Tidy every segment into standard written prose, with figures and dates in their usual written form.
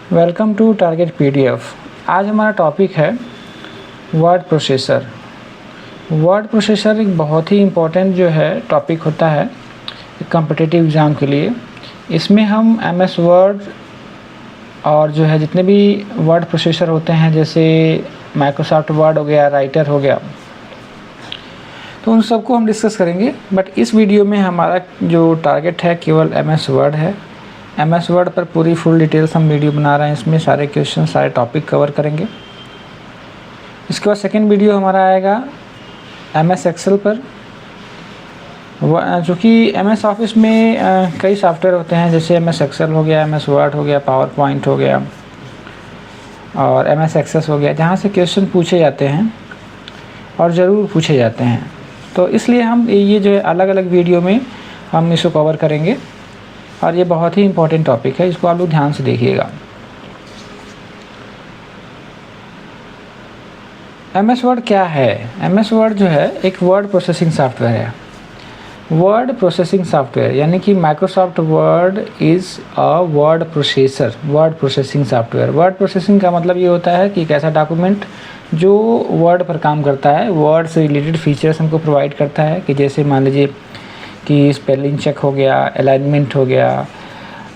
Welcome to target PDF. आज हमारा topic है वर्ड प्रोसेसर। वर्ड प्रोसेसर एक बहुत ही इम्पोर्टेंट जो है टॉपिक होता है कॉम्पिटिटिव एग्ज़ाम के लिए। इसमें हम एमएस वर्ड और जो है जितने भी वर्ड प्रोसेसर होते हैं जैसे माइक्रोसॉफ्ट वर्ड हो गया, राइटर हो गया, तो उन सबको हम डिस्कस करेंगे। बट इस वीडियो में हमारा जो टारगेट है केवल एमएस वर्ड है। एमएस वर्ड पर पूरी फुल डिटेल्स हम वीडियो बना रहे हैं, इसमें सारे क्वेश्चन सारे टॉपिक कवर करेंगे। इसके बाद सेकंड वीडियो हमारा आएगा एमएस एक्सेल पर, जो कि एमएस ऑफिस में कई सॉफ्टवेयर होते हैं जैसे एमएस एक्सेल हो गया, एमएस वर्ड हो गया, पावर पॉइंट हो गया और एमएस एक्सेस हो गया, जहाँ से क्वेश्चन पूछे जाते हैं और ज़रूर पूछे जाते हैं। तो इसलिए हम ये जो है अलग अलग वीडियो में हम इसको कवर करेंगे और ये बहुत ही इम्पोर्टेंट टॉपिक है, इसको आप लोग ध्यान से देखिएगा। एमएस वर्ड क्या है? एमएस वर्ड जो है एक वर्ड प्रोसेसिंग सॉफ्टवेयर है। वर्ड प्रोसेसिंग सॉफ्टवेयर यानी कि Microsoft word is a word processor, word processing software. Word processing का मतलब ये होता है कि एक ऐसा डॉक्यूमेंट जो वर्ड पर काम करता है, वर्ड से रिलेटेड फीचर्स हमको प्रोवाइड करता है कि जैसे मान लीजिए कि स्पेलिंग चेक हो गया, अलाइनमेंट हो गया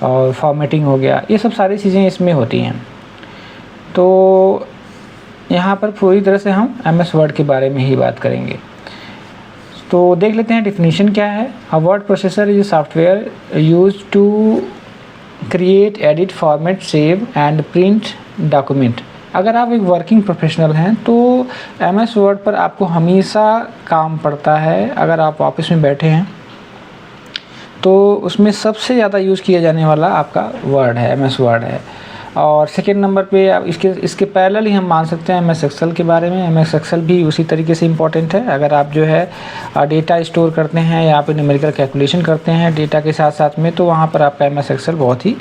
और फॉर्मेटिंग हो गया, ये सब सारी चीज़ें इसमें होती हैं। तो यहाँ पर पूरी तरह से हम एमएस वर्ड के बारे में ही बात करेंगे। तो देख लेते हैं डेफिनेशन क्या है। A word processor is software use to create, edit, format, save and print document. अगर आप एक वर्किंग प्रोफेशनल हैं तो एमएस वर्ड पर आपको हमेशा काम पड़ता है। अगर आप ऑफिस में बैठे हैं तो उसमें सबसे ज़्यादा यूज़ किया जाने वाला आपका वर्ड है, एमएस वर्ड है। और सेकेंड नंबर पे आप इसके पैरेलल ही हम मान सकते हैं एमएस एक्सेल के बारे में। एमएस एक्सेल भी उसी तरीके से इम्पॉर्टेंट है। अगर आप जो है डेटा स्टोर करते हैं या आप न्यूमेरिकल कैलकुलेशन करते हैं डेटा के साथ साथ में, तो वहाँ पर आपका एमएस एक्सेल बहुत ही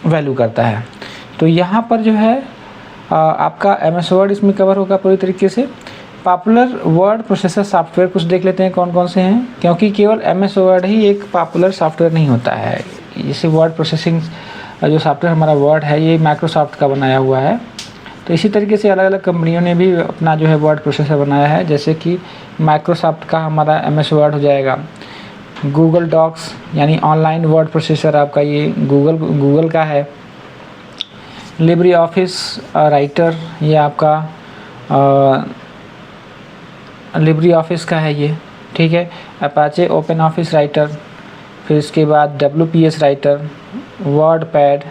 वैल्यू करता है। तो यहाँ पर जो है आपका एमएस वर्ड इसमें कवर होगा पूरी तरीके से। पॉपुलर वर्ड प्रोसेसर सॉफ्टवेयर कुछ देख लेते हैं कौन कौन से हैं, क्योंकि केवल एमएस वर्ड ही एक पॉपुलर सॉफ्टवेयर नहीं होता है। जैसे वर्ड प्रोसेसिंग जो सॉफ्टवेयर हमारा वर्ड है ये माइक्रोसॉफ्ट का बनाया हुआ है, तो इसी तरीके से अलग अलग कंपनियों ने भी अपना जो है वर्ड प्रोसेसर बनाया है। जैसे कि माइक्रोसॉफ्ट का हमारा एमएस वर्ड हो जाएगा। गूगल डॉक्स यानी ऑनलाइन वर्ड प्रोसेसर आपका ये गूगल का है। लिब्रे ऑफिस राइटर ये आपका लिब्रे ऑफिस का है ये, ठीक है। अपाचे ओपन ऑफिस राइटर, फिर इसके बाद WPS राइटर, वर्ड पैड,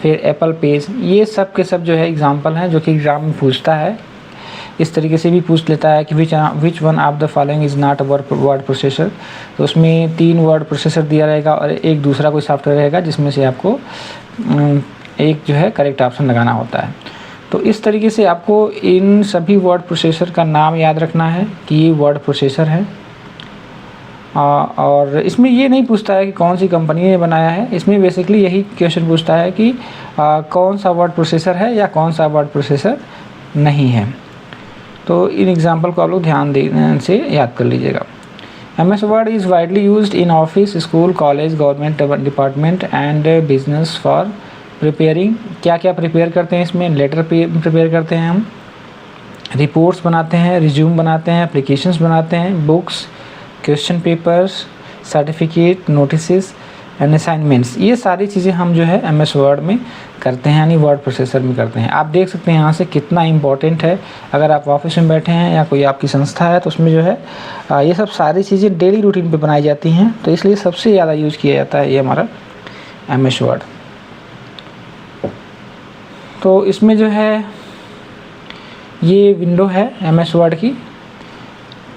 फिर एप्पल पेज, ये सब के सब जो है एग्जांपल हैं जो कि एग्ज़ाम में पूछता है। इस तरीके से भी पूछ लेता है कि which one of the following is not a word processor. तो उसमें 3 वर्ड प्रोसेसर दिया रहेगा और एक दूसरा कोई सॉफ्टवेयर रहेगा जिसमें से आपको एक जो है करेक्ट ऑप्शन लगाना होता है। तो इस तरीके से आपको इन सभी वर्ड प्रोसेसर का नाम याद रखना है कि ये वर्ड प्रोसेसर है। और इसमें ये नहीं पूछता है कि कौन सी कंपनी ने बनाया है, इसमें बेसिकली यही क्वेश्चन पूछता है कि कौन सा वर्ड प्रोसेसर है या कौन सा वर्ड प्रोसेसर नहीं है। तो इन एग्जांपल को आप लोग ध्यान से याद कर लीजिएगा। MS word is widely used in office, school, college, government department and business for preparing. क्या क्या प्रिपेयर करते हैं इसमें? लेटर प्रिपेयर करते हैं हम, रिपोर्ट्स बनाते हैं, रिज्यूम बनाते हैं, एप्लीकेशंस बनाते हैं, books, question papers, certificate, notices and assignments. ये सारी चीज़ें हम जो है एमएस वर्ड में करते हैं यानी वर्ड प्रोसेसर में करते हैं। आप देख सकते हैं यहाँ से कितना इम्पोर्टेंट है। अगर आप ऑफिस में बैठे हैं या कोई आपकी संस्था है तो उसमें जो है ये सब सारी चीज़ें डेली रूटीन पे बनाई जाती हैं, तो इसलिए सबसे ज़्यादा यूज़ किया जाता है ये हमारा एमएस वर्ड। तो इसमें जो है ये विंडो है एमएस वर्ड की।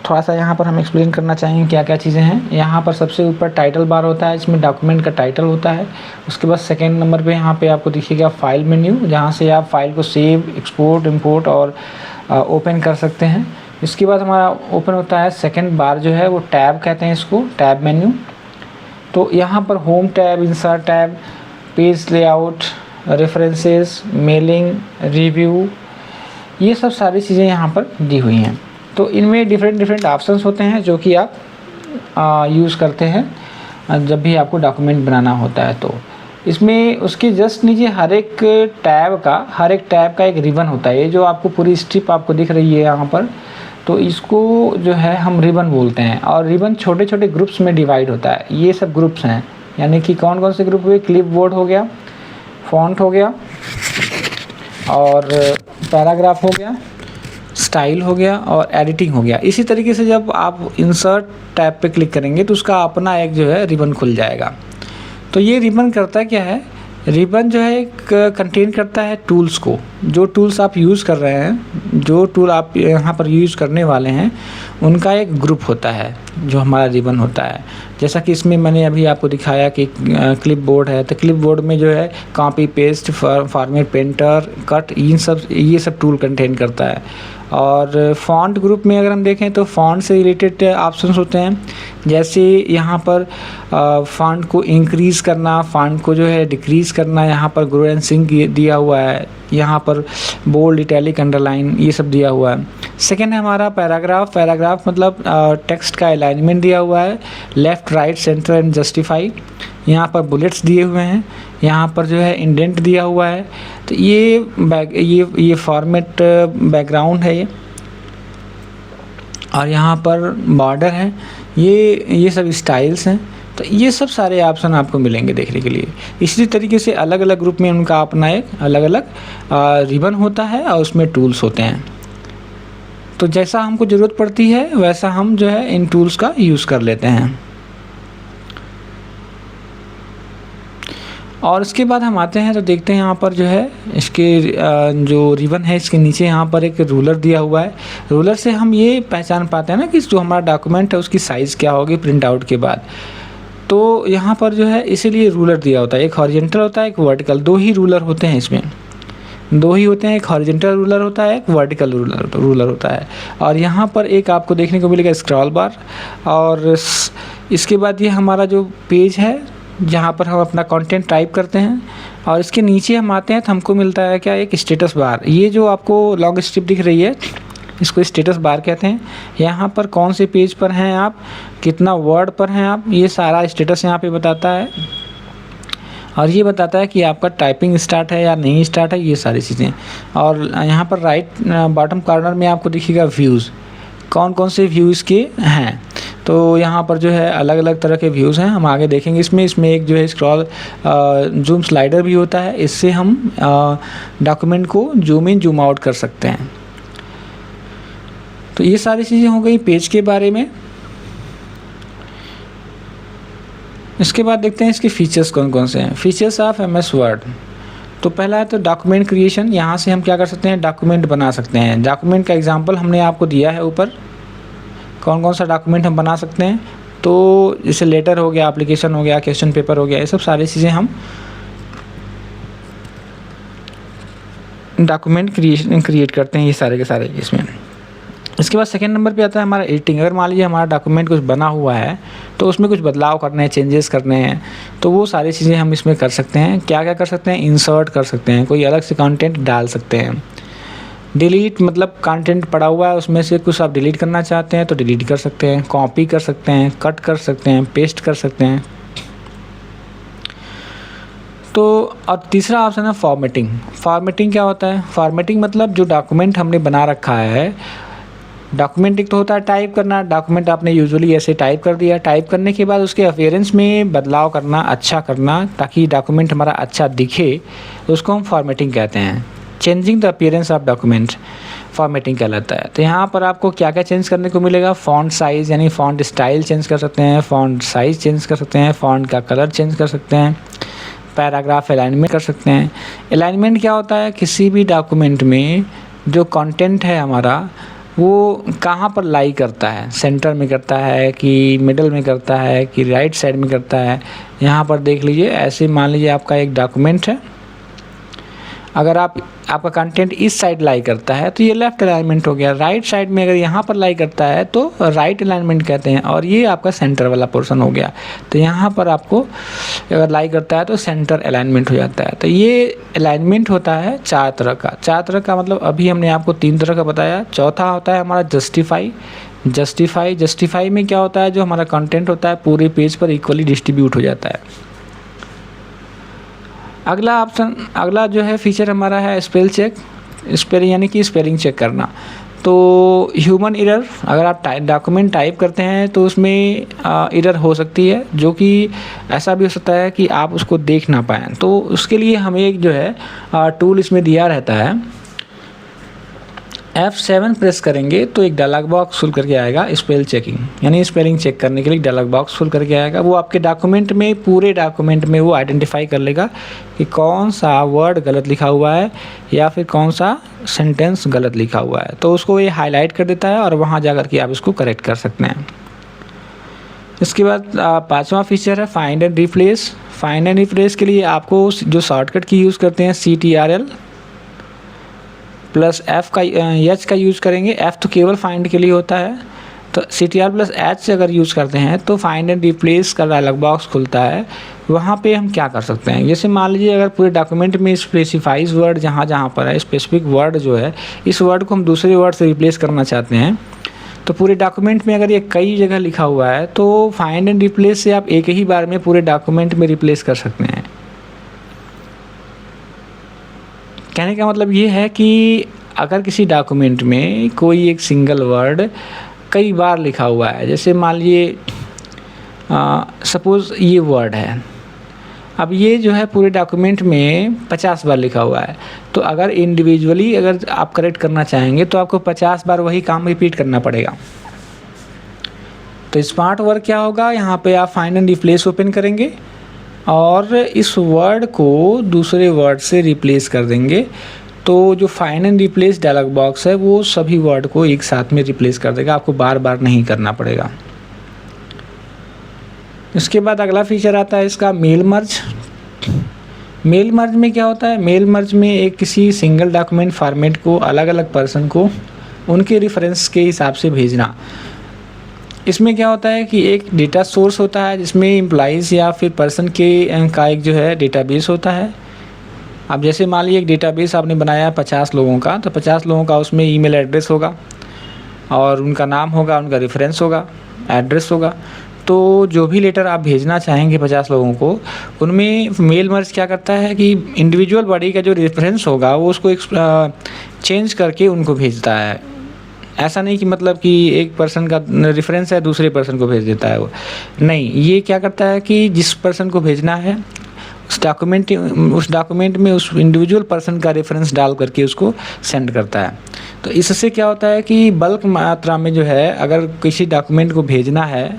थोड़ा सा यहाँ पर हम एक्सप्लेन करना चाहेंगे क्या क्या चीज़ें हैं। यहाँ पर सबसे ऊपर टाइटल बार होता है, इसमें डॉक्यूमेंट का टाइटल होता है। उसके बाद सेकंड नंबर पे यहाँ पे आपको दिखेगा फाइल मेन्यू, जहाँ से आप फाइल को सेव, एक्सपोर्ट, इंपोर्ट और ओपन कर सकते हैं। इसके बाद हमारा ओपन होता है सेकंड बार जो है वो टैब कहते हैं इसको, टैब मेन्यू। तो यहाँ पर home tab, insert tab, page layout, references, mailing, review, ये सब सारी चीज़ें यहाँ पर दी हुई हैं। तो इनमें डिफरेंट ऑप्शंस होते हैं जो कि आप यूज़ करते हैं जब भी आपको डॉक्यूमेंट बनाना होता है। तो इसमें उसके जस्ट नीचे हर एक टैब का एक रिबन होता है। ये जो आपको पूरी स्ट्रिप आपको दिख रही है यहाँ पर, तो इसको जो है हम रिबन बोलते हैं। और रिबन छोटे छोटे ग्रुप्स में डिवाइड होता है। ये सब ग्रुप्स हैं, यानी कि कौन कौन से ग्रुप हुए? क्लिपबोर्ड हो गया, फॉन्ट हो गया, और पैराग्राफ हो गया, स्टाइल हो गया, और एडिटिंग हो गया। इसी तरीके से जब आप इंसर्ट टैब पे क्लिक करेंगे तो उसका अपना एक जो है रिबन खुल जाएगा। तो ये रिबन करता क्या है? रिबन जो है एक कंटेन करता है टूल्स को। जो टूल्स आप यूज़ कर रहे हैं, जो टूल आप यहाँ पर यूज़ करने वाले हैं, उनका एक ग्रुप होता है जो हमारा रिबन होता है। जैसा कि इसमें मैंने अभी आपको दिखाया कि क्लिपबोर्ड है, तो क्लिपबोर्ड में जो है copy paste, format, painter, cut, ये सब टूल कंटेन करता है। और फ़ॉन्ट ग्रुप में अगर हम देखें तो फ़ॉन्ट से रिलेटेड ऑप्शंस होते हैं। जैसे यहाँ पर फ़ॉन्ट को इंक्रीज़ करना, फ़ॉन्ट को जो है डिक्रीज़ करना, यहाँ पर ग्रो एंड सिंक दिया हुआ है, यहाँ पर बोल्ड, इटैलिक, अंडरलाइन, ये सब दिया हुआ है। सेकेंड है हमारा पैराग्राफ मतलब टेक्स्ट का अलाइनमेंट दिया हुआ है, left, right, centre and justify. यहाँ पर बुलेट्स दिए हुए हैं, यहाँ पर जो है इंडेंट दिया हुआ है। तो ये फॉर्मेट बैकग्राउंड है ये, और यहाँ पर बॉर्डर है, ये सब स्टाइल्स हैं। तो ये सब सारे ऑप्शन आपको मिलेंगे देखने के लिए। इसी तरीके से अलग अलग ग्रुप में उनका अपना एक अलग अलग रिबन होता है और उसमें टूल्स होते हैं। तो जैसा हमको ज़रूरत पड़ती है वैसा हम जो है इन टूल्स का यूज़ कर लेते हैं। और उसके बाद हम आते हैं तो देखते हैं यहाँ पर जो है इसके जो रिबन है इसके नीचे यहाँ पर एक रूलर दिया हुआ है। रूलर से हम ये पहचान पाते हैं ना कि जो हमारा डॉक्यूमेंट है उसकी साइज़ क्या होगी प्रिंट आउट के बाद। तो यहाँ पर जो है इसीलिए रूलर दिया होता है, एक हॉरिजॉन्टल होता है, एक वर्टिकल। दो ही रूलर होते हैं इसमें, दो ही होते हैं, एक हॉरिजॉन्टल रूलर होता है, एक वर्टिकल रूलर होता है। और यहाँ पर एक आपको देखने को मिलेगा स्क्रॉल बार। और इसके बाद ये हमारा जो पेज है जहाँ पर हम अपना कंटेंट टाइप करते हैं, और इसके नीचे हम आते हैं तो हमको मिलता है क्या? एक स्टेटस बार। ये जो आपको लॉन्ग स्ट्रिप दिख रही है इसको स्टेटस बार कहते हैं। यहाँ पर कौन से पेज पर हैं आप, कितना वर्ड पर हैं आप, ये सारा स्टेटस यहाँ पे बताता है। और ये बताता है कि आपका टाइपिंग स्टार्ट है या नहीं स्टार्ट है, ये सारी चीज़ें। और यहाँ पर राइट बॉटम कॉर्नर में आपको दिखेगा व्यूज़, कौन कौन से व्यूज़ के हैं। तो यहाँ पर जो है अलग अलग तरह के व्यूज़ हैं, हम आगे देखेंगे। इसमें एक जो है स्क्रॉल जूम स्लाइडर भी होता है, इससे हम डॉक्यूमेंट को जूम इन जूम आउट कर सकते हैं। तो ये सारी चीज़ें हो गई पेज के बारे में। इसके बाद देखते हैं इसके फीचर्स कौन कौन से हैं। Features of MS word. तो पहला है तो डॉक्यूमेंट क्रिएशन। यहाँ से हम क्या कर सकते हैं? डॉक्यूमेंट बना सकते हैं। डॉक्यूमेंट का एग्जांपल हमने आपको दिया है ऊपर, कौन कौन सा डॉक्यूमेंट हम बना सकते हैं। तो जैसे लेटर हो गया, एप्लीकेशन हो गया, क्वेश्चन पेपर हो गया, ये सब सारी चीज़ें हम डॉक्यूमेंट क्रिएट करते हैं, ये सारे के सारे इसमें। इसके बाद सेकंड नंबर पे आता है हमारा एडिटिंग। अगर मान लीजिए हमारा डॉक्यूमेंट कुछ बना हुआ है तो उसमें कुछ बदलाव करने हैं, चेंजेस करने हैं, तो वो सारी चीज़ें हम इसमें कर सकते हैं। क्या क्या कर सकते हैं? इंसर्ट कर सकते हैं, कोई अलग से कंटेंट डाल सकते हैं। डिलीट मतलब कंटेंट पड़ा हुआ है उसमें से कुछ आप डिलीट करना चाहते हैं तो डिलीट कर सकते हैं, कॉपी कर सकते हैं, कट कर सकते हैं, पेस्ट कर सकते हैं। तो और तीसरा ऑप्शन है फॉर्मेटिंग। फॉर्मेटिंग क्या होता है? फॉर्मेटिंग मतलब जो डॉक्यूमेंट हमने बना रखा है, डॉक्यूमेंट एक तो होता है टाइप करना, डॉक्यूमेंट आपने यूजुअली ऐसे टाइप कर दिया, टाइप करने के बाद उसके अपीयरेंस में बदलाव करना, अच्छा करना, ताकि डॉक्यूमेंट हमारा अच्छा दिखे, उसको हम फॉर्मेटिंग कहते हैं। Changing the appearance of document formatting कहलाता है। तो यहाँ पर आपको क्या क्या चेंज करने को मिलेगा? फ़ॉन्ट साइज़ यानी फ़ॉन्ट स्टाइल चेंज कर सकते हैं, फ़ॉन्ट साइज़ चेंज कर सकते हैं, फ़ॉन्ट का कलर चेंज कर सकते हैं, पैराग्राफ अलाइनमेंट कर सकते हैं। अलाइनमेंट क्या होता है? किसी भी डॉक्यूमेंट में जो कंटेंट है हमारा वो कहाँ पर लाई करता है, सेंटर में करता है कि मिडल में करता है कि राइट साइड में करता है। यहाँ पर देख लीजिए, ऐसे मान लीजिए आपका एक डॉक्यूमेंट है, अगर आपका कंटेंट इस साइड लाई करता है तो ये लेफ़्ट अलाइनमेंट हो गया। राइट साइड में अगर यहाँ पर लाई करता है तो राइट अलाइनमेंट कहते हैं, और ये आपका सेंटर वाला पोर्शन हो गया। तो यहाँ पर आपको अगर लाई करता है तो सेंटर अलाइनमेंट हो जाता है। तो ये अलाइनमेंट होता है चार तरह का। चार तरह का मतलब अभी हमने आपको तीन तरह का बताया। चौथा होता है हमारा जस्टिफाई में क्या होता है? जो हमारा कंटेंट होता है पूरे पेज पर इक्वली डिस्ट्रीब्यूट हो जाता है। अगला जो है फीचर हमारा है स्पेल चेक, स्पेलिंग यानी कि स्पेलिंग चेक करना। तो ह्यूमन एरर, अगर आप डॉक्यूमेंट टाइप करते हैं तो उसमें एरर हो सकती है, जो कि ऐसा भी हो सकता है कि आप उसको देख ना पाएँ। तो उसके लिए हमें एक जो है टूल इसमें दिया रहता है। F7 प्रेस करेंगे तो एक डायलॉग बॉक्स खुल करके आएगा, स्पेल चेकिंग यानी स्पेलिंग चेक करने के लिए डायलॉग बॉक्स खुल करके आएगा। वो आपके डॉक्यूमेंट में, पूरे डॉक्यूमेंट में वो आइडेंटिफाई कर लेगा कि कौन सा वर्ड गलत लिखा हुआ है या फिर कौन सा सेंटेंस गलत लिखा हुआ है। तो उसको ये हाईलाइट कर देता है और वहाँ जा कर के आप इसको करेक्ट कर सकते हैं। इसके बाद 5वां फीचर है find and replace. Find and replace के लिए आपको जो शॉर्टकट की यूज़ करते हैं CTRL प्लस H का यूज़ करेंगे। F तो केवल फाइंड के लिए होता है, तो CTRL प्लस H अगर यूज़ करते हैं तो फाइंड एंड रिप्लेस का डायलॉग बॉक्स खुलता है। वहाँ पे हम क्या कर सकते हैं, जैसे मान लीजिए अगर पूरे डॉक्यूमेंट में स्पेसिफाइज वर्ड जहाँ पर है, स्पेसिफिक वर्ड जो है, इस वर्ड को हम दूसरे वर्ड से रिप्लेस करना चाहते हैं। तो पूरे डॉक्यूमेंट में अगर ये कई जगह लिखा हुआ है तो फाइंड एंड रिप्लेस से आप एक ही बार में पूरे डॉक्यूमेंट में रिप्लेस कर सकते हैं। कहने का मतलब ये है कि अगर किसी डॉक्यूमेंट में कोई एक सिंगल वर्ड कई बार लिखा हुआ है, जैसे मान लीजिए सपोज़ ये वर्ड है, अब ये जो है पूरे डॉक्यूमेंट में 50 बार लिखा हुआ है, तो अगर इंडिविजुअली अगर आप करेक्ट करना चाहेंगे तो आपको 50 बार वही काम रिपीट करना पड़ेगा। तो स्मार्ट वर्क क्या होगा, यहाँ पे आप फाइंड एंड रिप्लेस ओपन करेंगे और इस वर्ड को दूसरे वर्ड से रिप्लेस कर देंगे। तो जो find and replace dialog box है वो सभी वर्ड को एक साथ में रिप्लेस कर देगा, आपको बार बार नहीं करना पड़ेगा। इसके बाद अगला फीचर आता है इसका मेल मर्ज। मेल मर्ज में क्या होता है, मेल मर्ज में एक किसी सिंगल डॉक्यूमेंट फॉर्मेट को अलग अलग पर्सन को उनके रेफरेंस के हिसाब से भेजना। इसमें क्या होता है कि एक डेटा सोर्स होता है जिसमें एम्प्लॉइज़ या फिर पर्सन के का एक जो है डेटाबेस होता है। अब जैसे मान लीजिए एक डेटाबेस आपने बनाया है 50 लोगों का, तो 50 लोगों का उसमें ईमेल एड्रेस होगा और उनका नाम होगा, उनका रेफरेंस होगा, एड्रेस होगा। तो जो भी लेटर आप भेजना चाहेंगे 50 लोगों को, उनमें मेल मर्ज क्या करता है कि इंडिविजुअल बॉडी का जो रेफरेंस होगा वो उसको चेंज करके उनको भेजता है। ऐसा नहीं कि मतलब कि एक पर्सन का रेफरेंस है दूसरे पर्सन को भेज देता है वो, नहीं, ये क्या करता है कि जिस पर्सन को भेजना है उस डॉक्यूमेंट में उस इंडिविजुअल पर्सन का रेफरेंस डाल करके उसको सेंड करता है। तो इससे क्या होता है कि बल्क मात्रा में जो है अगर किसी डॉक्यूमेंट को भेजना है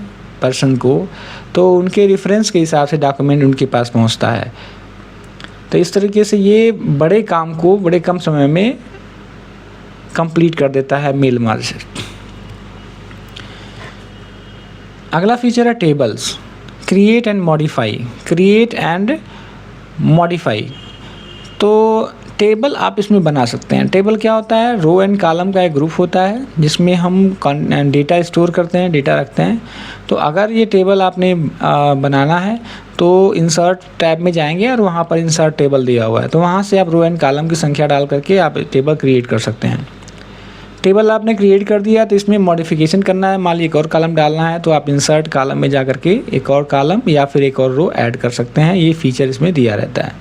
पर्सन को, तो उनके रेफरेंस के हिसाब से डॉक्यूमेंट उनके पास पहुंचता है। तो इस तरीके से ये बड़े काम को बड़े कम समय में कंप्लीट कर देता है मेल मर्ज। अगला फीचर है टेबल्स, क्रिएट एंड मॉडिफाई। तो टेबल आप इसमें बना सकते हैं। टेबल क्या होता है, रो एंड कॉलम का एक ग्रुप होता है जिसमें हम डेटा स्टोर करते हैं, डेटा रखते हैं। तो अगर ये टेबल आपने बनाना है तो इंसर्ट टैब में जाएंगे और वहाँ पर इंसर्ट टेबल दिया हुआ है, तो वहाँ से आप रो एंड कॉलम की संख्या डाल करके आप टेबल क्रिएट कर सकते हैं। टेबल आपने क्रिएट कर दिया तो इसमें मॉडिफिकेशन करना है, मान लीजिए एक और कॉलम डालना है तो आप इंसर्ट कॉलम में जा करके एक और कॉलम या फिर एक और रो ऐड कर सकते हैं। ये फीचर इसमें दिया रहता है।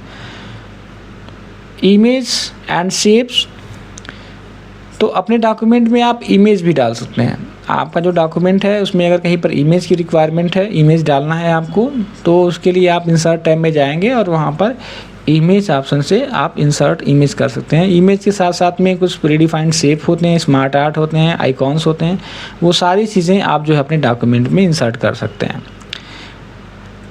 इमेज एंड शेप्स, तो अपने डॉक्यूमेंट में आप इमेज भी डाल सकते हैं। आपका जो डॉक्यूमेंट है उसमें अगर कहीं पर इमेज की रिक्वायरमेंट है, इमेज डालना है आपको, तो उसके लिए आप इंसर्ट टैब में जाएंगे और वहाँ पर इमेज ऑप्शन से आप इंसर्ट इमेज कर सकते हैं। इमेज के साथ साथ में कुछ प्रीडिफाइंड शेप होते हैं, स्मार्ट आर्ट होते हैं, आइकॉन्स होते हैं, वो सारी चीज़ें आप जो है अपने डॉक्यूमेंट में इंसर्ट कर सकते हैं।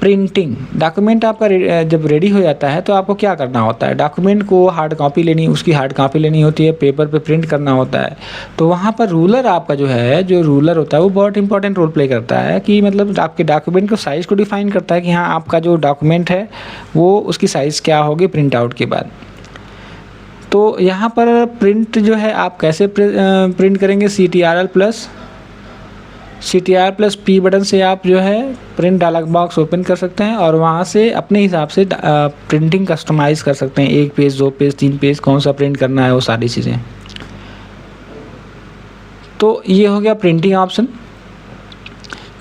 प्रिंटिंग, डॉक्यूमेंट आपका जब रेडी हो जाता है तो आपको क्या करना होता है, डॉक्यूमेंट को हार्ड कॉपी लेनी, उसकी हार्ड कॉपी लेनी होती है, पेपर पे प्रिंट करना होता है। तो वहाँ पर रूलर आपका जो रूलर होता है वो बहुत इंपॉर्टेंट रोल प्ले करता है कि मतलब आपके डॉक्यूमेंट को साइज़ को डिफाइन करता है कि हाँ आपका जो डॉक्यूमेंट है वो उसकी साइज़ क्या होगी प्रिंट आउट के बाद। तो यहाँ पर प्रिंट जो है आप कैसे प्रिंट करेंगे, CTR+P बटन से आप जो है प्रिंट डायलॉग बॉक्स ओपन कर सकते हैं और वहाँ से अपने हिसाब से प्रिंटिंग कस्टमाइज़ कर सकते हैं। 1 पेज, 2 पेज, 3 पेज, कौन सा प्रिंट करना है वो सारी चीज़ें। तो ये हो गया प्रिंटिंग ऑप्शन।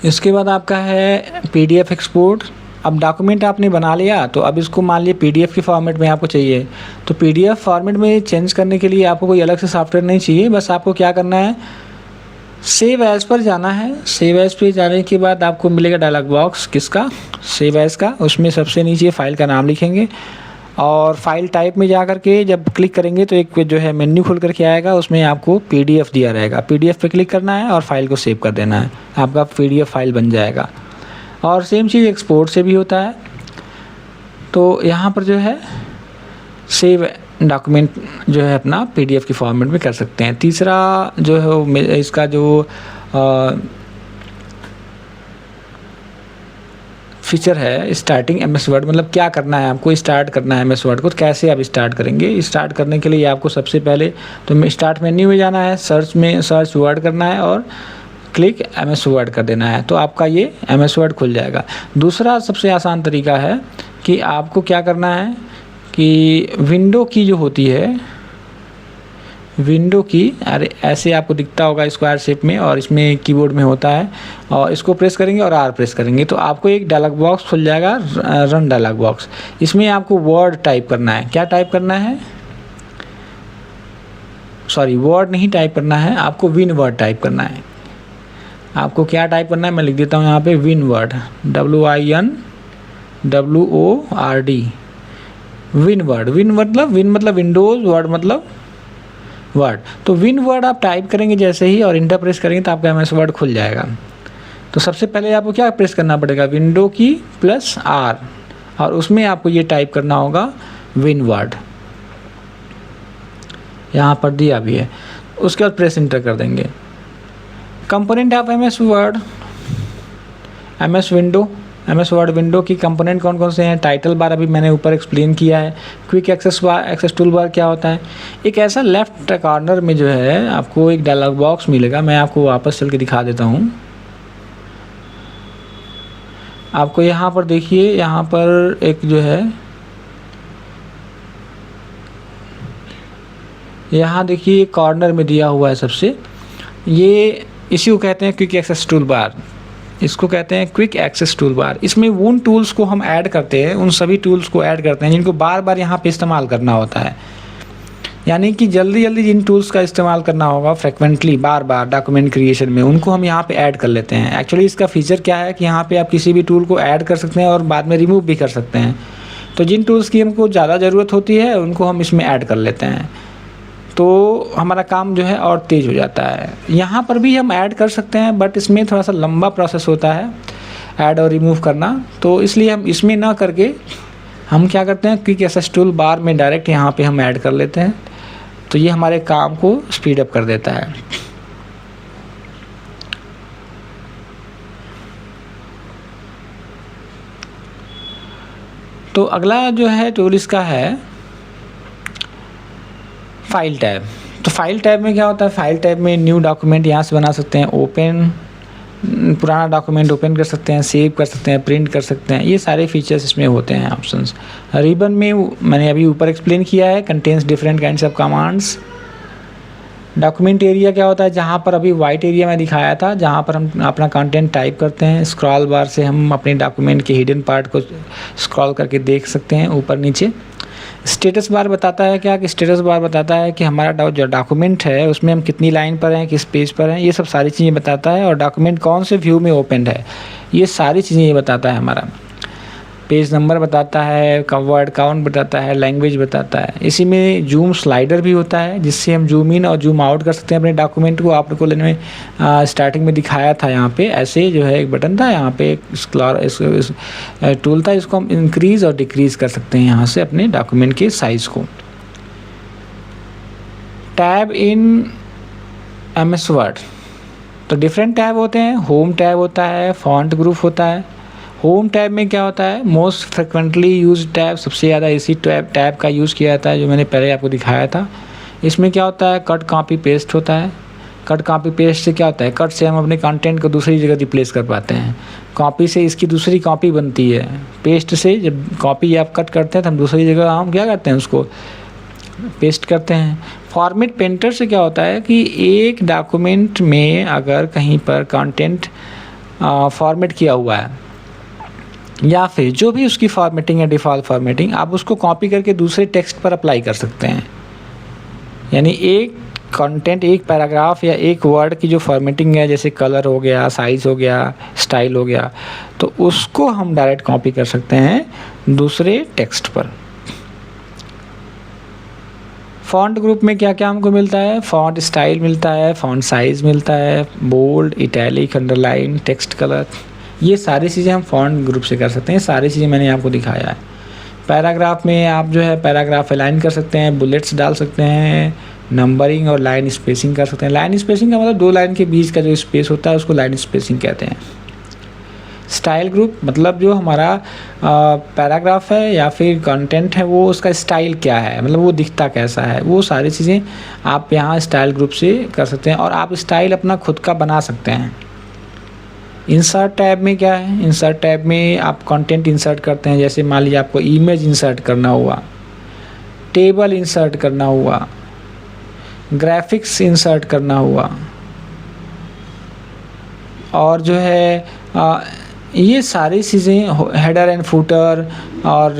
इसके बाद आपका है PDF एक्सपोर्ट। अब डॉक्यूमेंट आपने बना लिया, तो अब इसको मान लिया पीडीएफ के फॉर्मेट में आपको चाहिए, तो पीडीएफ फॉर्मेट में चेंज करने के लिए आपको कोई अलग से सॉफ्टवेयर नहीं चाहिए। बस आपको क्या करना है, सेव एज़ पर जाना है। सेव एज़ पे जाने के बाद आपको मिलेगा डायलॉग बॉक्स, किसका, सेव एज़ का। उसमें सबसे नीचे फ़ाइल का नाम लिखेंगे और फाइल टाइप में जा कर के जब क्लिक करेंगे तो एक जो है मेन्यू खुल कर के आएगा, उसमें आपको पीडीएफ दिया रहेगा। पीडीएफ पे क्लिक करना है और फाइल को सेव कर देना है, आपका पीडीएफ फाइल बन जाएगा। और सेम चीज़ एक्सपोर्ट से भी होता है। तो यहाँ पर जो है सेव डॉक्यूमेंट जो है अपना पीडीएफ के फॉर्मेट में कर सकते हैं। तीसरा जो है इसका जो फीचर है स्टार्टिंग एमएस वर्ड, मतलब क्या करना है आपको, स्टार्ट करना है एमएस वर्ड को। तो कैसे आप स्टार्ट करेंगे, स्टार्ट करने के लिए आपको सबसे पहले तो स्टार्ट मेन्यू में जाना है, सर्च में सर्च वर्ड करना है और क्लिक एमएस वर्ड कर देना है, तो आपका ये एमएस वर्ड खुल जाएगा। दूसरा सबसे आसान तरीका है कि आपको क्या करना है कि विंडो की जो होती है, विंडो की अरे ऐसे आपको दिखता होगा स्क्वायर शेप में और इसमें कीबोर्ड में होता है, और इसको प्रेस करेंगे और आर प्रेस करेंगे तो आपको एक डायलॉग बॉक्स खुल जाएगा, रन डायलॉग बॉक्स। इसमें आपको वर्ड टाइप करना है। क्या टाइप करना है, सॉरी वर्ड नहीं टाइप करना है, आपको विन वर्ड टाइप करना है। आपको क्या टाइप करना है, मैं लिख देता हूँ यहाँ पे win word, WINWORD, win word. Win मतलब विंडोज़, वर्ड मतलब वर्ड। तो विन वर्ड आप टाइप करेंगे जैसे ही और इंटर प्रेस करेंगे तो आपका एमएस वर्ड खुल जाएगा। तो सबसे पहले आपको क्या प्रेस करना पड़ेगा, विंडो की प्लस आर, और उसमें आपको ये टाइप करना होगा विन वर्ड, यहाँ पर दिया भी है। उसके बाद प्रेस इंटर कर देंगे। Component of MS word, MS word window की कंपोनेंट कौन कौन से हैं, टाइटल बार अभी मैंने ऊपर एक्सप्लेन किया है। क्विक एक्सेस बार, एक्सेस टूल बार क्या होता है, एक ऐसा लेफ्ट कॉर्नर में जो है आपको एक डायलॉग बॉक्स मिलेगा। मैं आपको वापस चल के दिखा देता हूँ। आपको यहाँ पर देखिए, यहाँ पर एक जो है, यहाँ देखिए कॉर्नर में दिया हुआ है सबसे, ये इसी को कहते हैं क्विक एक्सेस टूल बार। इसको कहते हैं क्विक एक्सेस टूल बार। इसमें उन टूल्स को हम ऐड करते हैं, उन सभी टूल्स को ऐड करते हैं जिनको बार बार यहाँ पे इस्तेमाल करना होता है, यानी कि जल्दी जल्दी जिन टूल्स का इस्तेमाल करना होगा फ्रिक्वेंटली बार बार डॉक्यूमेंट क्रिएशन में, उनको हम यहाँ पे ऐड कर लेते हैं। एक्चुअली इसका फीचर क्या है कि यहाँ पे आप किसी भी टूल को ऐड कर सकते हैं और बाद में रिमूव भी कर सकते हैं। तो जिन टूल्स की हमको ज़्यादा ज़रूरत होती है उनको हम इसमें ऐड कर लेते हैं, तो हमारा काम जो है और तेज़ हो जाता है। यहाँ पर भी हम ऐड कर सकते हैं बट इसमें थोड़ा सा लंबा प्रोसेस होता है ऐड और रिमूव करना, तो इसलिए हम इसमें ना करके हम क्या करते हैं क्विक एक्सेस टूल बार में डायरेक्ट यहाँ पे हम ऐड कर लेते हैं, तो ये हमारे काम को स्पीड अप कर देता है। तो अगला जो है टूल इसका है फाइल टैब। तो फाइल टैब में क्या होता है, फाइल टैब में न्यू डॉक्यूमेंट यहाँ से बना सकते हैं, ओपन पुराना डॉक्यूमेंट ओपन कर सकते हैं, सेव कर सकते हैं, प्रिंट कर सकते हैं, ये सारे फीचर्स इसमें होते हैं ऑप्शंस। रिबन में मैंने अभी ऊपर एक्सप्लेन किया है, contains different kinds of commands. Document area क्या होता है, जहाँ पर अभी वाइट एरिया में दिखाया था, जहाँ पर हम अपना कंटेंट टाइप करते हैं। स्क्रॉल बार से हम अपने डॉक्यूमेंट के हिडन पार्ट को स्क्रॉल करके देख सकते हैं ऊपर नीचे। स्टेटस बार बताता है क्या, कि स्टेटस बार बताता है कि हमारा जो डॉक्यूमेंट है उसमें हम कितनी लाइन पर हैं, किस पेज पर हैं, ये सब सारी चीज़ें बताता है। और डॉक्यूमेंट कौन से व्यू में ओपन है, ये सारी चीज़ें ये बताता है हमारा। पेज नंबर बताता है, वर्ड काउंट बताता है, लैंग्वेज बताता है। इसी में जूम स्लाइडर भी होता है जिससे हम जूम इन और जूम आउट कर सकते हैं अपने डॉक्यूमेंट को। आपको लेने में स्टार्टिंग में दिखाया था, यहाँ पे ऐसे जो है एक बटन था, यहाँ पे एक टूल था, इसको हम इंक्रीज़ और डिक्रीज़ कर सकते हैं यहाँ से अपने डॉक्यूमेंट के साइज़ को। टैब इन एमएस वर्ड, तो डिफरेंट टैब होते हैं। होम टैब होता है, फॉन्ट ग्रुप होता है। होम टैब में क्या होता है, मोस्ट फ्रिक्वेंटली यूज टैब, सबसे ज़्यादा इसी टैब का यूज़ किया जाता है जो मैंने पहले आपको दिखाया था। इसमें क्या होता है, कट कॉपी पेस्ट होता है। कट कॉपी पेस्ट से क्या होता है, कट से हम अपने कंटेंट को दूसरी जगह रिप्लेस कर पाते हैं, कॉपी से इसकी दूसरी कॉपी बनती है। पेस्ट से जब कॉपी आप कट करते हैं तो हम दूसरी जगह हम क्या करते हैं, उसको पेस्ट करते हैं। फॉर्मेट पेंटर से क्या होता है कि एक डॉक्यूमेंट में अगर कहीं पर कंटेंट फॉर्मेट किया हुआ है, या फिर जो भी उसकी फॉर्मेटिंग है डिफ़ॉल्ट फॉर्मेटिंग, आप उसको कॉपी करके दूसरे टेक्स्ट पर अप्लाई कर सकते हैं। यानी एक कंटेंट, एक पैराग्राफ या एक वर्ड की जो फॉर्मेटिंग है, जैसे कलर हो गया, साइज़ हो गया, स्टाइल हो गया, तो उसको हम डायरेक्ट कॉपी कर सकते हैं दूसरे टेक्स्ट पर। फ़ॉन्ट ग्रुप में क्या क्या हमको मिलता है? फ़ॉन्ट स्टाइल मिलता है, फ़ॉन्ट साइज़ मिलता है, bold, italic, underline, text colour, ये सारी चीज़ें हम फ़ॉन्ट ग्रुप से कर सकते हैं। सारी चीज़ें मैंने आपको दिखाया है। पैराग्राफ में आप जो है पैराग्राफ अलाइन कर सकते हैं, बुलेट्स डाल सकते हैं, नंबरिंग और लाइन स्पेसिंग कर सकते हैं। लाइन स्पेसिंग का मतलब 2 लाइन के बीच का जो स्पेस होता है उसको लाइन स्पेसिंग कहते हैं। स्टाइल ग्रुप मतलब जो हमारा पैराग्राफ है या फिर कंटेंट है, वो उसका स्टाइल क्या है, मतलब वो दिखता कैसा है, वो सारी चीज़ें आप यहाँ स्टाइल ग्रुप से कर सकते हैं। और आप स्टाइल अपना खुद का बना सकते हैं। इंसर्ट टैब में क्या है? इंसर्ट टैब में आप कंटेंट इंसर्ट करते हैं। जैसे मान लीजिए आपको इमेज इंसर्ट करना हुआ, टेबल इंसर्ट करना हुआ, ग्राफिक्स इंसर्ट करना हुआ, और जो है ये सारी चीज़ें, हेडर एंड फूटर और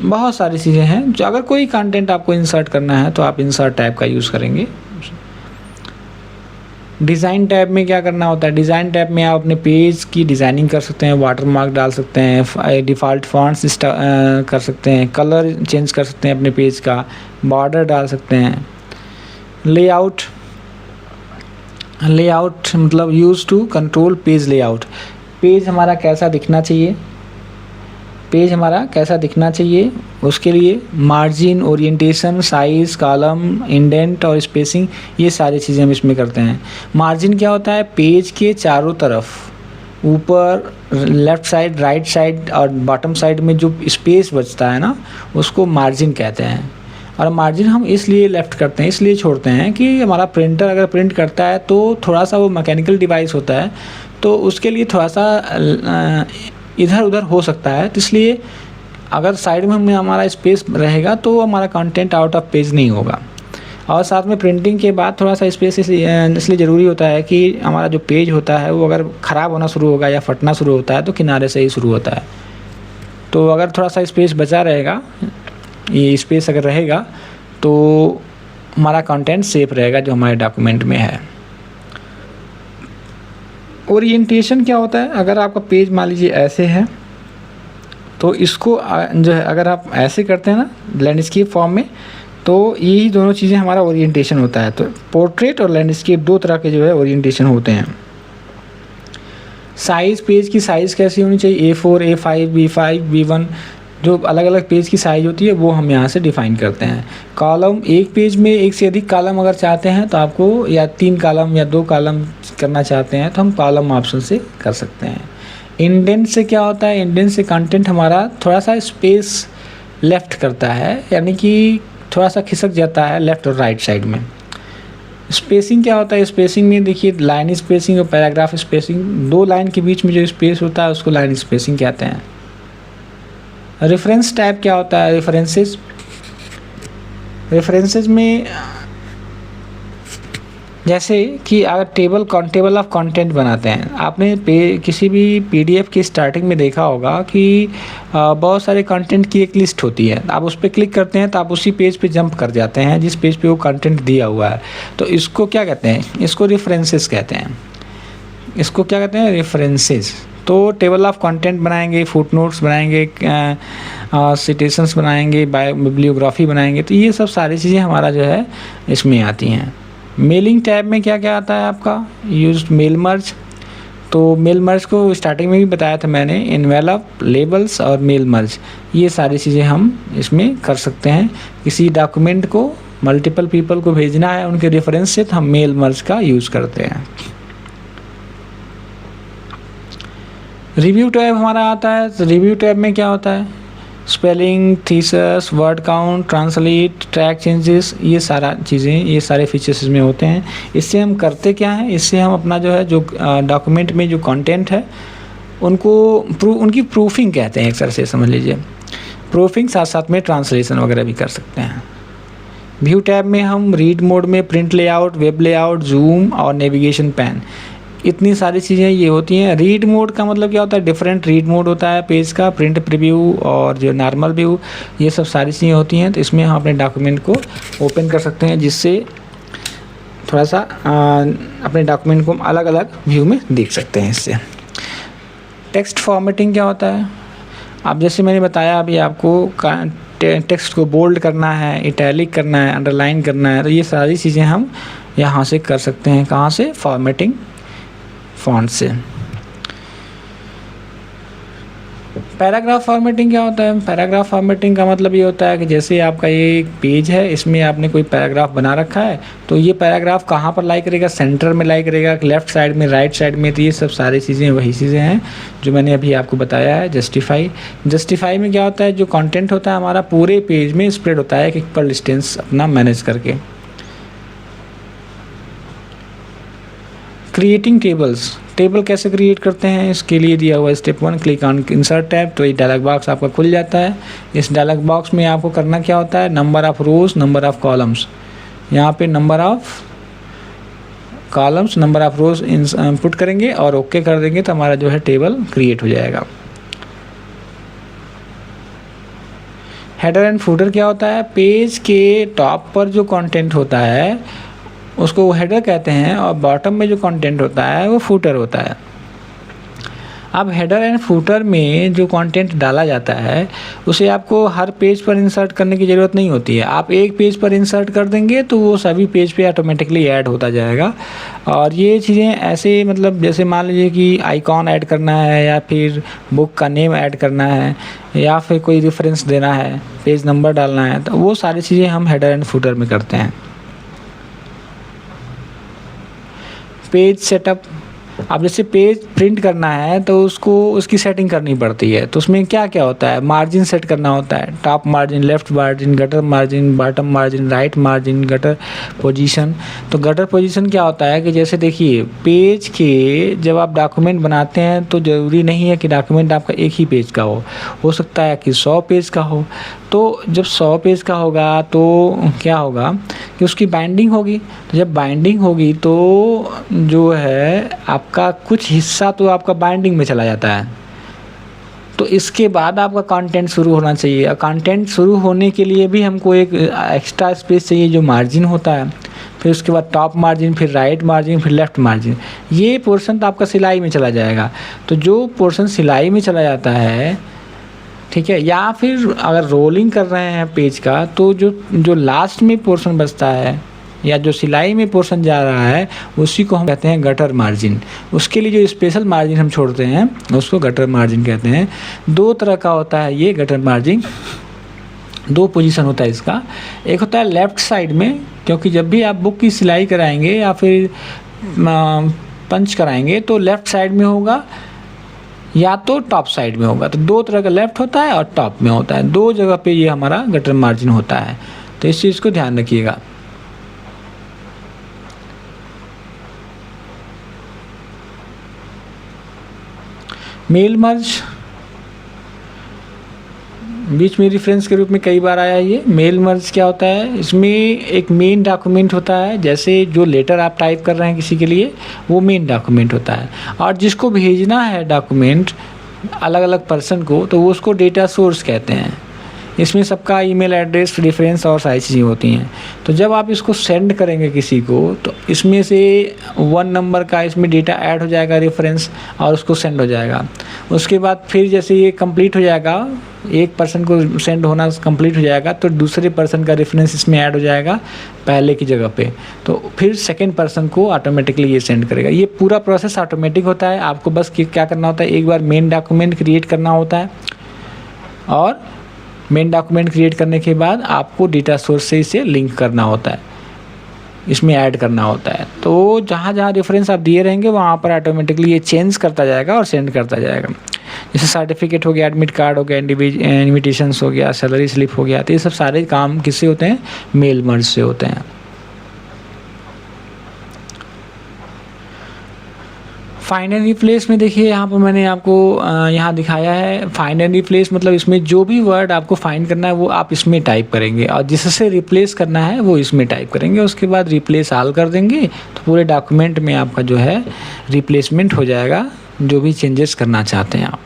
बहुत सारी चीज़ें हैं। जो अगर कोई कंटेंट आपको इंसर्ट करना है तो आप इंसर्ट टैब का यूज़ करेंगे। डिज़ाइन टैब में क्या करना होता है? डिज़ाइन टैब में आप अपने पेज की डिज़ाइनिंग कर सकते हैं, वाटरमार्क डाल सकते हैं, डिफ़ॉल्ट फॉन्ट्स कर सकते हैं, कलर चेंज कर सकते हैं अपने पेज का, बॉर्डर डाल सकते हैं। लेआउट मतलब use to control page layout. Page हमारा कैसा दिखना चाहिए, उसके लिए margin, orientation, size, column, indent और स्पेसिंग, ये सारी चीज़ें हम इसमें करते हैं। मार्जिन क्या होता है? पेज के चारों तरफ, ऊपर, लेफ़्ट साइड, राइट साइड और बॉटम साइड में जो स्पेस बचता है ना, उसको मार्जिन कहते हैं। और मार्जिन हम इसलिए लेफ़्ट करते हैं, इसलिए छोड़ते हैं कि हमारा प्रिंटर अगर प्रिंट करता है तो थोड़ा सा वो मैकेनिकल डिवाइस होता है, तो उसके लिए थोड़ा सा इधर उधर हो सकता है। तो इसलिए अगर साइड में हमारा स्पेस रहेगा तो हमारा कंटेंट आउट ऑफ पेज नहीं होगा। और साथ में प्रिंटिंग के बाद थोड़ा सा स्पेस इसलिए ज़रूरी होता है कि हमारा जो पेज होता है वो अगर ख़राब होना शुरू होगा या फटना शुरू होता है तो किनारे से ही शुरू होता है। तो अगर थोड़ा सा स्पेस बचा रहेगा, ये स्पेस अगर रहेगा तो हमारा कंटेंट सेफ रहेगा जो हमारे डॉक्यूमेंट में है। ओरिएंटेशन क्या होता है? अगर आपका पेज मान लीजिए ऐसे है तो इसको जो है अगर आप ऐसे करते हैं ना लैंडस्केप फॉर्म में, तो यही दोनों चीज़ें हमारा ओरिएंटेशन होता है। तो पोर्ट्रेट और लैंडस्केप 2 तरह के जो है ओरिएंटेशन होते हैं। साइज़, पेज की साइज़ कैसी होनी चाहिए? A4, A5, B5, B1, जो अलग अलग पेज की साइज़ होती है वो हम यहाँ से डिफ़ाइन करते हैं। कॉलम, एक पेज में एक से अधिक कॉलम अगर चाहते हैं तो आपको, या 3 कॉलम या 2 कॉलम करना चाहते हैं तो हम कॉलम ऑप्शन से कर सकते हैं। इंडेंट से क्या होता है? इंडेंट से कंटेंट हमारा थोड़ा सा स्पेस लेफ़्ट करता है, यानी कि थोड़ा सा खिसक जाता है लेफ़्ट और राइट साइड में। स्पेसिंग क्या होता है? स्पेसिंग में देखिए लाइन स्पेसिंग और पैराग्राफ स्पेसिंग, 2 लाइन के बीच में जो स्पेस होता है उसको लाइन स्पेसिंग कहते हैं। रेफरेंस टैब क्या होता है? रेफरेंसेस में जैसे कि अगर टेबल ऑफ कंटेंट बनाते हैं, आपने किसी भी PDF की स्टार्टिंग में देखा होगा कि बहुत सारे कंटेंट की एक लिस्ट होती है। आप उस पर क्लिक करते हैं तो आप उसी पेज पे जंप कर जाते हैं जिस पेज पे वो कंटेंट दिया हुआ है। तो इसको क्या कहते हैं? इसको रेफरेंसेस कहते हैं। रेफरेंसेस। तो टेबल ऑफ कंटेंट बनाएंगे, फुटनोट्स बनाएंगे, सिटेशंस बनाएंगे, बिब्लियोग्राफी बनाएंगे, तो ये सब सारी चीज़ें हमारा जो है इसमें आती हैं। मेलिंग टैब में क्या क्या आता है आपका? Used mail merge. तो मेल मर्ज को स्टार्टिंग में भी बताया था मैंने, एनवेलप, लेबल्स और मेल मर्ज, ये सारी चीज़ें हम इसमें कर सकते हैं। किसी डॉक्यूमेंट को मल्टीपल पीपल को भेजना है उनके रेफरेंस से, तो हम मेल मर्ज का यूज़ करते हैं। रिव्यू टैब हमारा आता है। तो रिव्यू टैब में क्या होता है? Spelling, thesis, word count, translate, track changes, ये सारा चीज़ें, ये सारे फीचर्स इसमें होते हैं। इससे हम करते क्या हैं? इससे हम अपना जो है जो डॉक्यूमेंट में जो कंटेंट है उनकी प्रूफिंग कहते हैं एक तरह से, समझ लीजिए। प्रूफिंग साथ साथ में ट्रांसलेशन वगैरह भी कर सकते हैं। व्यू टैब में हम रीड मोड में print layout, web layout, zoom और नेविगेशन पैन, इतनी सारी चीज़ें ये होती हैं। रीड मोड का मतलब क्या होता है, डिफरेंट रीड मोड होता है पेज का, प्रिंट प्रीव्यू और जो नॉर्मल व्यू, ये सब सारी चीज़ें होती हैं। तो इसमें हम अपने डॉक्यूमेंट को ओपन कर सकते हैं, जिससे थोड़ा सा अपने डॉक्यूमेंट को अलग अलग व्यू में देख सकते हैं इससे। टेक्स्ट फॉर्मेटिंग क्या होता है, अब जैसे मैंने बताया अभी आपको, टेक्स्ट को बोल्ड करना है, इटैलिक करना है, अंडरलाइन करना है, तो ये सारी चीज़ें हम यहाँ से कर सकते हैं। कहाँ से, फॉर्मेटिंग फ़ॉन्ट से। पैराग्राफ फॉर्मेटिंग क्या होता है, पैराग्राफ फॉर्मेटिंग का मतलब ये होता है कि जैसे आपका ये एक पेज है, इसमें आपने कोई पैराग्राफ बना रखा है, तो ये पैराग्राफ कहाँ पर लाई करेगा, सेंटर में लाई करेगा, लेफ्ट साइड में, राइट साइड में, तो ये सब सारी चीज़ें वही चीज़ें हैं जो मैंने अभी आपको बताया है। जस्टिफाई में क्या होता है, जो कंटेंट होता है हमारा पूरे पेज में स्प्रेड होता है, एक इक्वल डिस्टेंस अपना मैनेज करके। क्रिएटिंग टेबल्स, टेबल कैसे क्रिएट करते हैं, इसके लिए दिया हुआ step 1, click on insert tab, तो ये डायलॉग बॉक्स आपका खुल जाता है। इस डायलॉग बॉक्स में आपको करना क्या होता है, number of rows, number of columns, यहाँ पे number of columns, number of rows input करेंगे और ओके कर देंगे, तो हमारा जो है टेबल क्रिएट हो जाएगा। हेडर एंड फूटर क्या होता है, पेज के टॉप पर जो कंटेंट होता है उसको वो हेडर कहते हैं, और बॉटम में जो कंटेंट होता है वो फूटर होता है। अब हेडर एंड फूटर में जो कंटेंट डाला जाता है उसे आपको हर पेज पर इंसर्ट करने की ज़रूरत नहीं होती है। आप एक पेज पर इंसर्ट कर देंगे तो वो सभी पेज पे ऑटोमेटिकली ऐड होता जाएगा। और ये चीज़ें ऐसे, मतलब जैसे मान लीजिए कि आइकॉन ऐड करना है, या फिर बुक का नेम ऐड करना है, या फिर कोई रेफरेंस देना है, पेज नंबर डालना है, तो वो सारी चीज़ें हम हेडर एंड फूटर में करते हैं। पेज सेटअप, अब जैसे पेज प्रिंट करना है तो उसको उसकी सेटिंग करनी पड़ती है, तो उसमें क्या क्या होता है, मार्जिन सेट करना होता है, top margin, left margin, gutter margin, bottom margin, right margin, gutter position. तो गटर पोजीशन क्या होता है कि जैसे देखिए, पेज के जब आप डॉक्यूमेंट बनाते हैं तो ज़रूरी नहीं है कि डॉक्यूमेंट आपका एक ही पेज का हो सकता है कि 100 पेज का हो। तो जब 100 पेज का होगा तो क्या होगा कि उसकी बाइंडिंग होगी, तो जब बाइंडिंग होगी तो जो है आपका कुछ हिस्सा तो आपका बाइंडिंग में चला जाता है, तो इसके बाद आपका कंटेंट शुरू होना चाहिए। और कंटेंट शुरू होने के लिए भी हमको एक एक्स्ट्रा स्पेस चाहिए जो मार्जिन होता है, फिर उसके बाद टॉप मार्जिन, फिर राइट मार्जिन, फिर लेफ़्ट मार्जिन। ये पोर्शन तो आपका सिलाई में चला जाएगा। तो जो पोर्शन सिलाई में चला जाता है, ठीक है, या फिर अगर रोलिंग कर रहे हैं पेज का, तो जो लास्ट में पोर्शन बचता है या जो सिलाई में पोर्शन जा रहा है उसी को हम कहते हैं गटर मार्जिन। उसके लिए जो स्पेशल मार्जिन हम छोड़ते हैं उसको गटर मार्जिन कहते हैं। 2 तरह का होता है ये गटर मार्जिन, 2 पोजीशन होता है इसका। एक होता है लेफ़्ट साइड में, क्योंकि जब भी आप बुक की सिलाई कराएंगे या फिर पंच कराएंगे तो लेफ़्ट साइड में होगा या तो टॉप साइड में होगा। तो 2 तरह का, लेफ़्ट होता है और टॉप में होता है, 2 जगह पे ये हमारा गटर मार्जिन होता है। तो इस चीज़ को ध्यान रखिएगा। मेल मर्ज बीच में रेफरेंस के रूप में कई बार आया है। ये मेल मर्ज क्या होता है, इसमें एक मेन डॉक्यूमेंट होता है, जैसे जो लेटर आप टाइप कर रहे हैं किसी के लिए, वो मेन डॉक्यूमेंट होता है, और जिसको भेजना है डॉक्यूमेंट अलग अलग पर्सन को, तो वो उसको डेटा सोर्स कहते हैं। इसमें सबका ईमेल एड्रेस, रेफरेंस और सारी चीज़ें होती हैं। तो जब आप इसको सेंड करेंगे किसी को, तो इसमें से 1 नंबर का इसमें डेटा ऐड हो जाएगा, रेफरेंस, और उसको सेंड हो जाएगा। उसके बाद फिर जैसे ये कंप्लीट हो जाएगा, एक पर्सन को सेंड होना कंप्लीट हो जाएगा, तो दूसरे पर्सन का रेफरेंस इसमें ऐड हो जाएगा पहले की जगह पे, तो फिर सेकंड पर्सन को ऑटोमेटिकली ये सेंड करेगा। ये पूरा प्रोसेस ऑटोमेटिक होता है। आपको बस क्या करना होता है, एक बार मेन डॉक्यूमेंट क्रिएट करना होता है, और मेन डॉक्यूमेंट क्रिएट करने के बाद आपको डेटा सोर्स से इसे लिंक करना होता है, इसमें ऐड करना होता है। तो जहाँ जहाँ रेफरेंस आप दिए रहेंगे वहाँ पर ऑटोमेटिकली ये चेंज करता जाएगा और सेंड करता जाएगा। जैसे सर्टिफिकेट हो गया, एडमिट कार्ड हो गया, इन्विटेशंस हो गया, सैलरी स्लिप हो गया, तो ये सब सारे काम किससे होते हैं, मेल मर्ज से होते हैं। फाइंड एंड रिप्लेस में देखिए यहाँ पर मैंने आपको यहाँ दिखाया है। फाइंड एंड रिप्लेस मतलब इसमें जो भी वर्ड आपको फाइंड करना है वो आप इसमें टाइप करेंगे और जिससे रिप्लेस करना है वो इसमें टाइप करेंगे। उसके बाद रिप्लेस ऑल कर देंगे तो पूरे डॉक्यूमेंट में आपका जो है रिप्लेसमेंट हो जाएगा, जो भी चेंजेस करना चाहते हैं आप।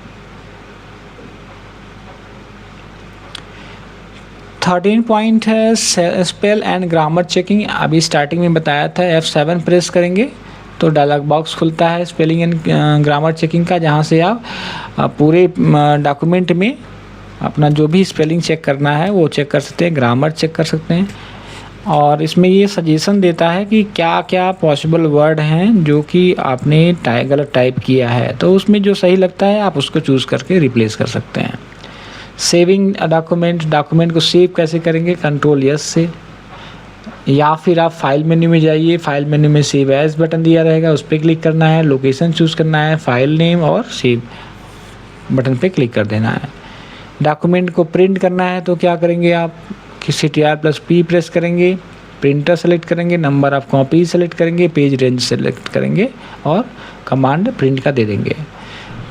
13 पॉइंट है स्पेल एंड ग्रामर चेकिंग। अभी स्टार्टिंग में बताया था F7 प्रेस करेंगे तो डायलॉग बॉक्स खुलता है स्पेलिंग एंड ग्रामर चेकिंग का, जहाँ से आप पूरे डॉक्यूमेंट में अपना जो भी स्पेलिंग चेक करना है वो चेक कर सकते हैं, ग्रामर चेक कर सकते हैं। और इसमें ये सजेशन देता है कि क्या क्या पॉसिबल वर्ड हैं जो कि आपने गलत टाइप किया है, तो उसमें जो सही लगता है आप उसको चूज़ करके रिप्लेस कर सकते हैं। सेविंग डॉक्यूमेंट को सेव कैसे करेंगे, कंट्रोल यस से, या फिर आप फाइल मेन्यू में जाइए, फाइल मेन्यू में सेव एज बटन दिया रहेगा, उस पर क्लिक करना है, लोकेशन चूज़ करना है, फाइल नेम और सेव बटन पे क्लिक कर देना है। डॉक्यूमेंट को प्रिंट करना है तो क्या करेंगे आप कि CTRL+P प्रेस करेंगे, प्रिंटर सेलेक्ट करेंगे, नंबर ऑफ कॉपी सेलेक्ट करेंगे, पेज रेंज सेलेक्ट करेंगे और कमांड प्रिंट का दे देंगे।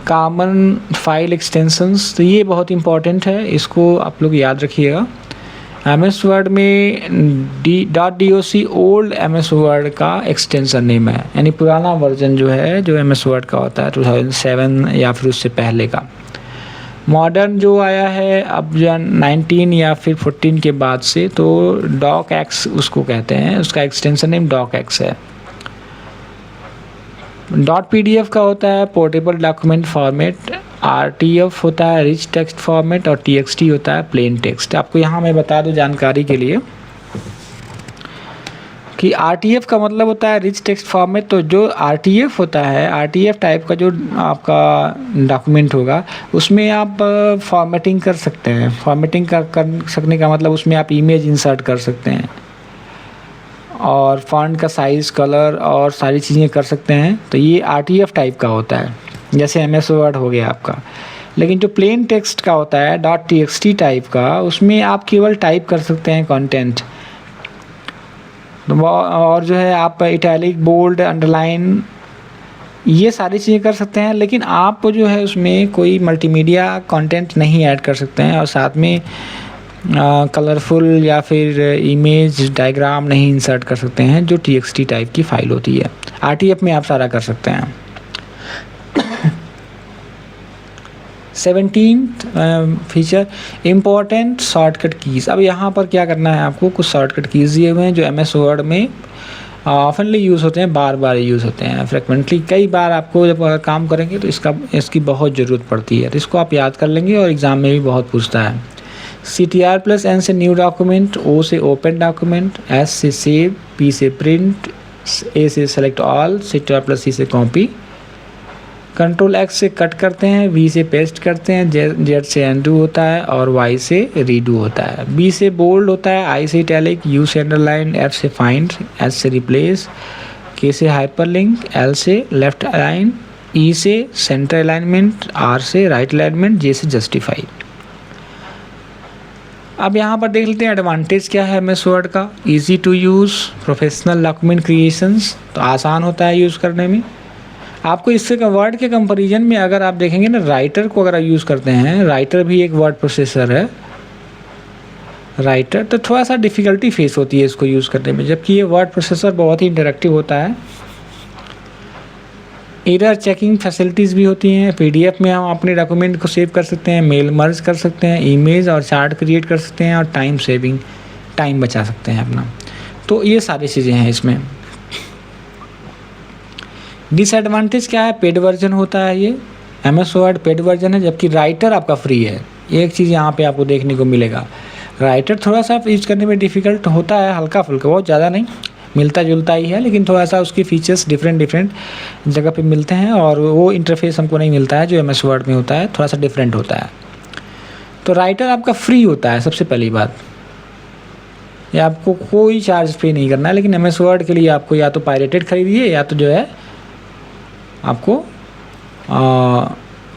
कॉमन फाइल एक्सटेंशंस, तो ये बहुत इंपॉर्टेंट है, इसको आप लोग याद रखिएगा। MS वर्ड में .doc ओल्ड MS वर्ड का एक्सटेंशन नेम है, यानी पुराना वर्जन जो है जो MS वर्ड का होता है 2007 या फिर उससे पहले का। मॉडर्न जो आया है अब जो 19 या फिर 14 के बाद से, तो docx उसको कहते हैं, उसका एक्सटेंशन नेम docx है। .pdf का होता है पोर्टेबल डॉक्यूमेंट फॉर्मेट, RTF होता है रिच टेक्स्ट फॉर्मेट और TXT होता है प्लेन टेक्स्ट। आपको यहाँ मैं बता दूँ जानकारी के लिए कि RTF का मतलब होता है रिच टेक्स्ट फॉर्मेट। तो जो RTF होता है, RTF टाइप का जो आपका डॉक्यूमेंट होगा उसमें आप फॉर्मेटिंग कर सकते हैं। फॉर्मेटिंग कर सकने का मतलब उसमें आप इमेज इंसर्ट कर सकते हैं और फॉन्ट का साइज़, कलर और सारी चीज़ें कर सकते हैं। तो ये RTF टाइप का होता है, जैसे MS वर्ड हो गया आपका। लेकिन जो प्लेन टेक्स्ट का होता है .txt टाइप का, उसमें आप केवल टाइप कर सकते हैं कंटेंट, और जो है आप इटैलिक, बोल्ड, अंडरलाइन ये सारी चीज़ें कर सकते हैं। लेकिन आप जो है उसमें कोई मल्टीमीडिया कंटेंट नहीं ऐड कर सकते हैं और साथ में कलरफुल या फिर इमेज डायग्राम नहीं इंसर्ट कर सकते हैं, जो TXT टाइप की फ़ाइल होती है। RTF में आप सारा कर सकते हैं। 17 फीचर इम्पॉर्टेंट शॉर्टकट कीज़। अब यहाँ पर क्या करना है आपको, कुछ शॉर्टकट कीज़ दिए हुए हैं जो MS वर्ड में ऑफनली यूज़ होते हैं, बार बार यूज़ होते हैं, फ्रिक्वेंटली कई बार आपको जब काम करेंगे तो इसकी बहुत ज़रूरत पड़ती है। तो इसको आप याद कर लेंगे और एग्ज़ाम में भी बहुत पूछता है। CTRL+N से न्यू डॉक्यूमेंट, O से ओपन डॉक्यूमेंट, S से सेव, P से प्रिंट, A से सेलेक्ट ऑल, CTRL+C से कॉपी, कंट्रोल X से कट करते हैं, V से पेस्ट करते हैं, Z से अनडू होता है और Y से रीडू होता है, B से बोल्ड होता है, I से इटैलिक, U से अंडरलाइन, F से फाइंड, S से रिप्लेस, K से हाइपरलिंक, L से लेफ्ट अलाइन, E से सेंटर अलाइनमेंट, R से राइट अलाइनमेंट, J से जस्टिफाई। अब यहाँ पर देख लेते हैं एडवांटेज क्या है MS वर्ड का। Easy to use, professional document creations, तो आसान होता है यूज़ करने में। आपको इससे का वर्ड के कंपैरिजन में अगर आप देखेंगे ना, राइटर को अगर आप यूज़ करते हैं, राइटर भी एक वर्ड प्रोसेसर है राइटर, तो थोड़ा सा डिफ़िकल्टी फेस होती है इसको यूज़ करने में, जबकि ये वर्ड प्रोसेसर बहुत ही इंटरेक्टिव होता है। एरर चेकिंग फैसिलिटीज़ भी होती हैं। PDF में हम अपने डॉक्यूमेंट को सेव कर सकते हैं, मेल मर्ज कर सकते हैं, इमेज और चार्ट क्रिएट कर सकते हैं और टाइम बचा सकते हैं अपना। तो ये सारी चीज़ें हैं इसमें। डिसएडवांटेज क्या है, पेड वर्जन होता है ये, MS वर्ड पेड वर्जन है, जबकि राइटर आपका फ्री है। एक चीज़ यहाँ पे आपको देखने को मिलेगा, राइटर थोड़ा सा यूज़ करने में डिफ़िकल्ट होता है, हल्का फुल्का, बहुत ज़्यादा नहीं, मिलता जुलता ही है, लेकिन थोड़ा सा उसकी फीचर्स डिफरेंट जगह पे मिलते हैं और वो इंटरफेस हमको नहीं मिलता है जो MS वर्ड में होता है, थोड़ा सा डिफरेंट होता है। तो राइटर आपका फ्री होता है, सबसे पहली बात, या आपको कोई चार्ज पे नहीं करना है। लेकिन MS वर्ड के लिए आपको या तो पायरेटेड खरीदिए या तो जो है आपको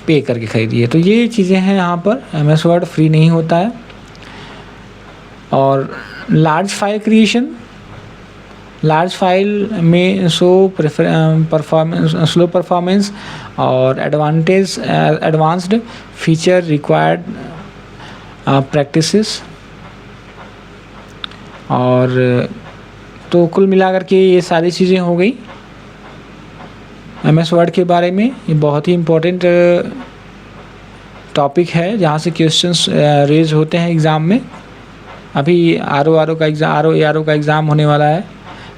पे करके खरीदिए। तो ये चीज़ें हैं यहाँ पर, MS वर्ड फ्री नहीं होता है। और large file creation, large file में स्लो परफॉर्मेंस और एडवांस्ड फीचर रिक्वायर्ड प्रैक्टिसेस। और तो कुल मिलाकर के ये सारी चीज़ें हो गई MS वर्ड के बारे में। ये बहुत ही इम्पोर्टेंट टॉपिक है जहाँ से क्वेश्चंस रेज होते हैं एग्ज़ाम में। अभी RO का एग्ज़ाम होने वाला है,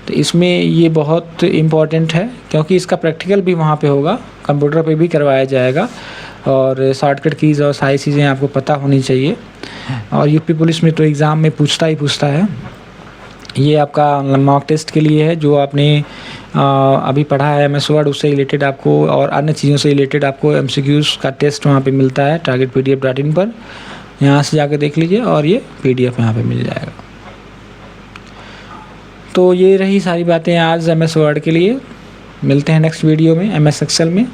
तो इसमें ये बहुत इम्पोर्टेंट है क्योंकि इसका प्रैक्टिकल भी वहाँ पे होगा, कंप्यूटर पे भी करवाया जाएगा और शॉर्टकट कीज़ और सारी चीज़ें आपको पता होनी चाहिए। और यूपी पुलिस में तो एग्ज़ाम में पूछता है। ये आपका मॉक टेस्ट के लिए है, जो आपने अभी पढ़ा है MS वर्ड, उससे रिलेटेड आपको और अन्य चीज़ों से रिलेटेड आपको MCQs का टेस्ट वहाँ पे मिलता है targetpdf.in पर। यहाँ से जाकर देख लीजिए और ये PDF यहाँ पे मिल जाएगा। तो ये रही सारी बातें आज MS वर्ड के लिए। मिलते हैं नेक्स्ट वीडियो में MS एक्सेल में।